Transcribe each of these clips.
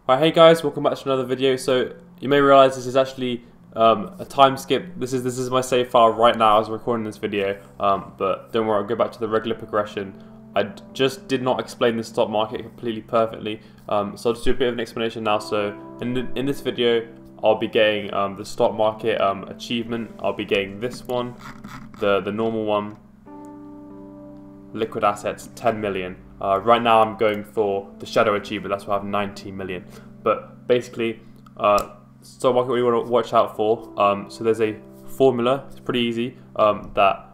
Alright, hey guys, welcome back to another video. So you may realize this is actually a time skip. This is my save file right now as I'm recording this video. But don't worry, I'll go back to the regular progression. I just did not explain the stock market completely perfectly, so I'll just do a bit of an explanation now. So in this video, I'll be getting the stock market achievement. I'll be getting this one, the normal one. Liquid assets 10 million. Right now I'm going for the shadow achievement, that's why I have 19 million. But basically, stock market we want to watch out for. So there's a formula, it's pretty easy, that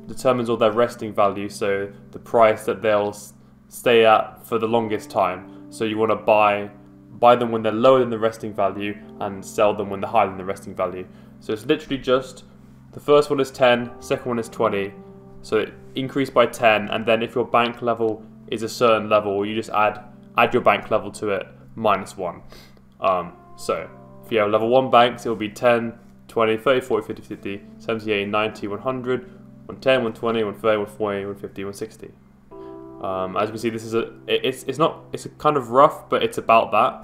determines all their resting value, so the price that they'll stay at for the longest time. So you want to buy them when they're lower than the resting value and sell them when they're higher than the resting value. So it's literally just, the first one is 10, second one is 20. So it increased by 10, and then if your bank level is a certain level, you just add your bank level to it minus 1. So if you have level 1 banks, it will be 10, 20, 30, 40, 50, 50, 70, 80, 90, 100, 110, 120, 130, 140, 150, 160. As you can see, this is it's a kind of rough, but it's about that.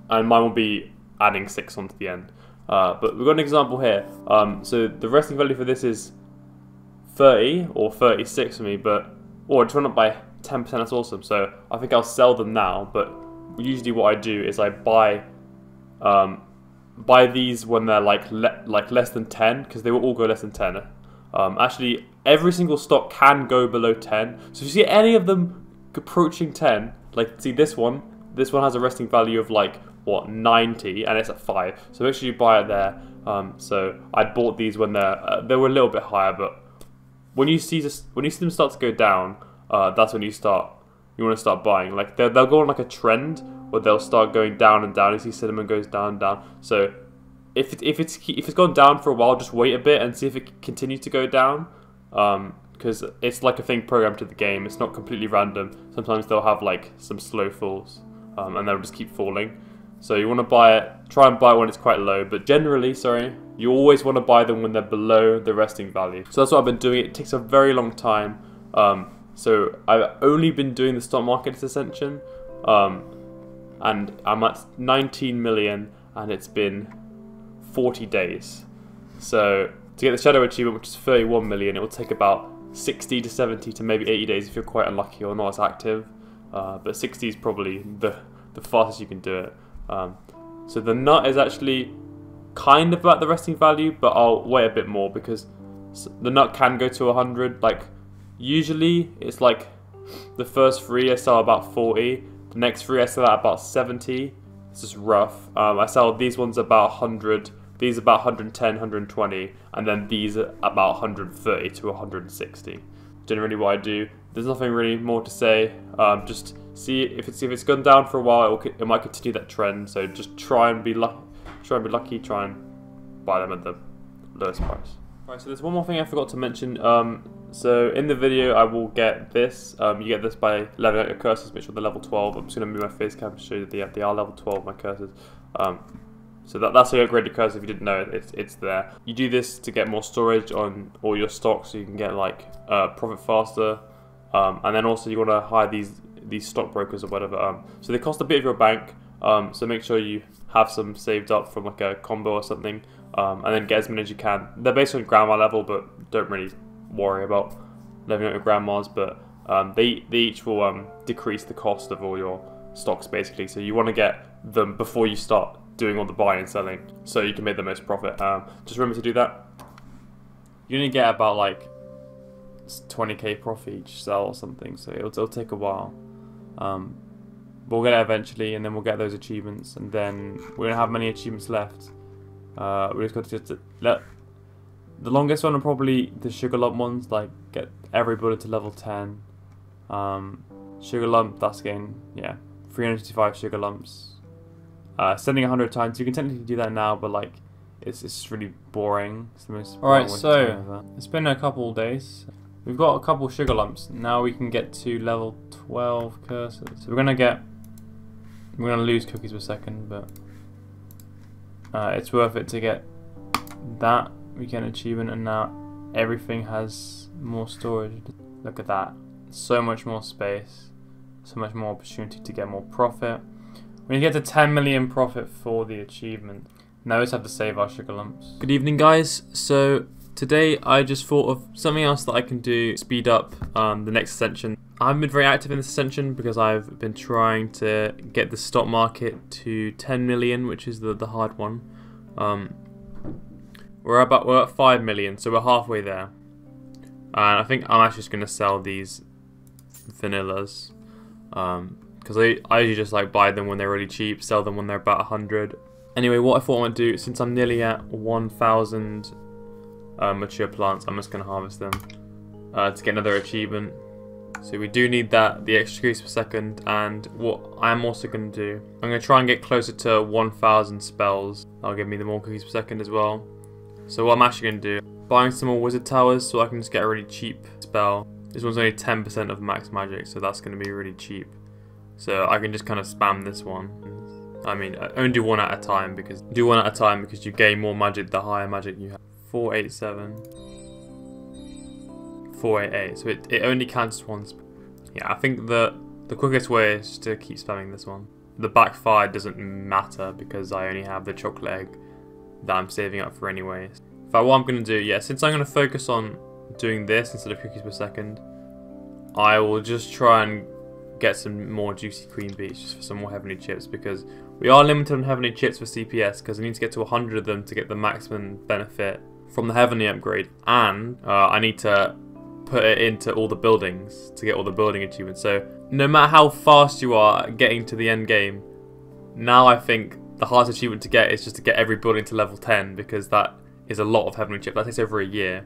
And mine will be adding 6 onto the end. But we've got an example here. So the resting value for this is 30 or 36 for me, or it's run up by 10%. That's awesome. So I think I'll sell them now. But usually what I do is I buy these when they're like less than 10, because they will all go less than 10. Actually, every single stock can go below 10. So if you see any of them approaching 10, like see this one has a resting value of like what, 90, and it's at 5. So make sure you buy it there. So I bought these when they were a little bit higher, but when you see them start to go down, that's when you want to start buying. Like they'll go on like a trend where they'll start going down and down. You see cinnamon goes down and down. So if it's gone down for a while, just wait a bit and see if it continues to go down. Because it's like a thing programmed to the game. It's not completely random. Sometimes they'll have like some slow falls, and they'll just keep falling. So you want to buy it, try and buy it when it's quite low, but generally, you always want to buy them when they're below the resting value. So that's what I've been doing. It takes a very long time. So I've only been doing the stock market ascension, and I'm at 19 million, and it's been 40 days. So to get the shadow achievement, which is 31 million, it will take about 60 to 70 to maybe 80 days if you're quite unlucky or not as active. But 60 is probably the fastest you can do it. So the nut is actually kind of at the resting value, but I'll wait a bit more because the nut can go to 100. Like usually it's like the first 3 I sell about 40, the next 3 I sell at about 70. It's just rough. I sell these ones about 100, these about 110, 120, and then these are about 130 to 160. Generally what I do. There's nothing really more to say. Just see if it's gone down for a while, it might continue that trend. So just try and be lucky. Try and buy them at the lowest price. Right. So there's one more thing I forgot to mention. So in the video I will get this. You get this by leveling out your cursors. Make sure they're level 12. I'm just gonna move my face cam to show you that they are level 12. My cursors. So that's how you upgrade your cursor. If you didn't know, it's there. You do this to get more storage on all your stocks, so you can get like profit faster. And then also you want to hire these stockbrokers or whatever. So they cost a bit of your bank. So make sure you have some saved up from like a combo or something. And then get as many as you can. They're based on grandma level, but don't really worry about leveling up your grandmas. But they each will decrease the cost of all your stocks basically. So you want to get them before you start doing all the buying and selling, so you can make the most profit. Just remember to do that. You only get about like 20k profit each sell or something, so it'll take a while. We'll get it eventually, and then we'll get those achievements, and then we don't have many achievements left. We just got to let the longest one are probably the sugar lump ones, like get every bullet to level 10. Sugar lump, that's getting 355 sugar lumps. Sending 100 times, you can technically do that now, but like it's really boring. It's the most Alright, so it's been a couple days. We've got a couple sugar lumps. Now we can get to level 12 cursors. So we're gonna lose cookies per second, but it's worth it to get that weekend achievement, and now everything has more storage. Look at that, so much more space. so much more opportunity to get more profit. We need to get to 10 million profit for the achievement. Now we just have to save our sugar lumps. Good evening, guys. So today I just thought of something else that I can do to speed up the next ascension. I haven't been very active in this ascension because I've been trying to get the stock market to 10 million, which is the hard one. We're at 5 million, so we're halfway there. And I think I'm actually just gonna sell these vanillas because I usually just like buy them when they're really cheap, sell them when they're about 100. Anyway, what I thought I would do, since I'm nearly at 1,000 mature plants, I'm just gonna harvest them to get another achievement. So we do need that, the extra cookies per second, and what I'm also going to do, I'm going to try and get closer to 1,000 spells. That'll give me the more cookies per second as well. So what I'm actually going to do, buying some more wizard towers so I can just get a really cheap spell. This one's only 10% of max magic, so that's going to be really cheap. So I can just kind of spam this one. I mean, I only do one at a time because you gain more magic the higher magic you have. 487. 488, so it only counts once. Yeah, I think the quickest way is to keep spamming this one. The backfire doesn't matter because I only have the chocolate egg that I'm saving up for anyway. In fact, what I'm going to do, yeah, since I'm going to focus on doing this instead of cookies per second, I will just try and get some more juicy queen beets just for some more heavenly chips, because we are limited on heavenly chips for CPS because I need to get to 100 of them to get the maximum benefit from the heavenly upgrade, and I need to put it into all the buildings to get all the building achievements. So no matter how fast you are getting to the end game, now I think the hardest achievement to get is just to get every building to level 10, because that is a lot of heavenly chip. That takes over a year.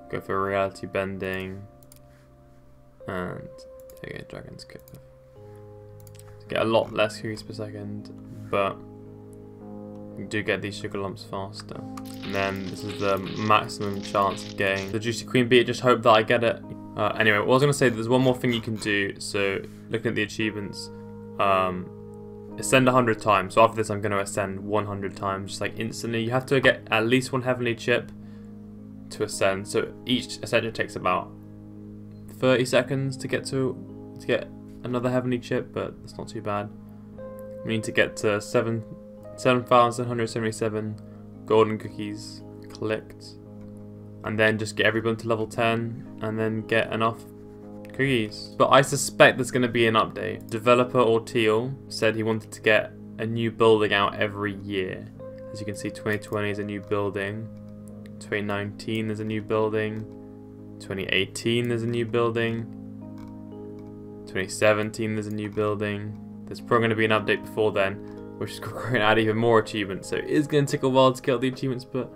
Go for reality bending and there you go, dragon's kick. Get a lot less cookies per second, but you do get these sugar lumps faster. And then this is the maximum chance of getting the juicy queen bee. Just hope that I get it. Anyway, what I was going to say, there's one more thing you can do. So looking at the achievements, ascend 100 times. So after this I'm going to ascend 100 times, just like instantly. You have to get at least one heavenly chip to ascend. So each ascension takes about 30 seconds to get another heavenly chip, but it's not too bad. We need to get to 7,177 golden cookies collect, and then just get everyone to level 10 and then get enough cookies. But I suspect there's going to be an update. Developer Orteal said he wanted to get a new building out every year. As you can see, 2020 is a new building, 2019 there's a new building, 2018 there's a new building, 2017 there's a new building. There's probably going to be an update before then, which is going to add even more achievements. So it is going to take a while to get all the achievements, but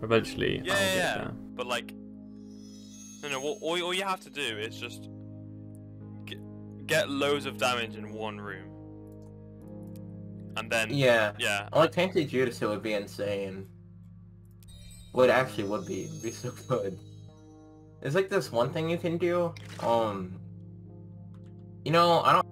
eventually I'll get there. But like, no, all you have to do is just get loads of damage in one room, and then yeah. Like Tainted Judas, it would be insane. Well, it actually would be. It'd be so good. There's like this one thing you can do. You know, I don't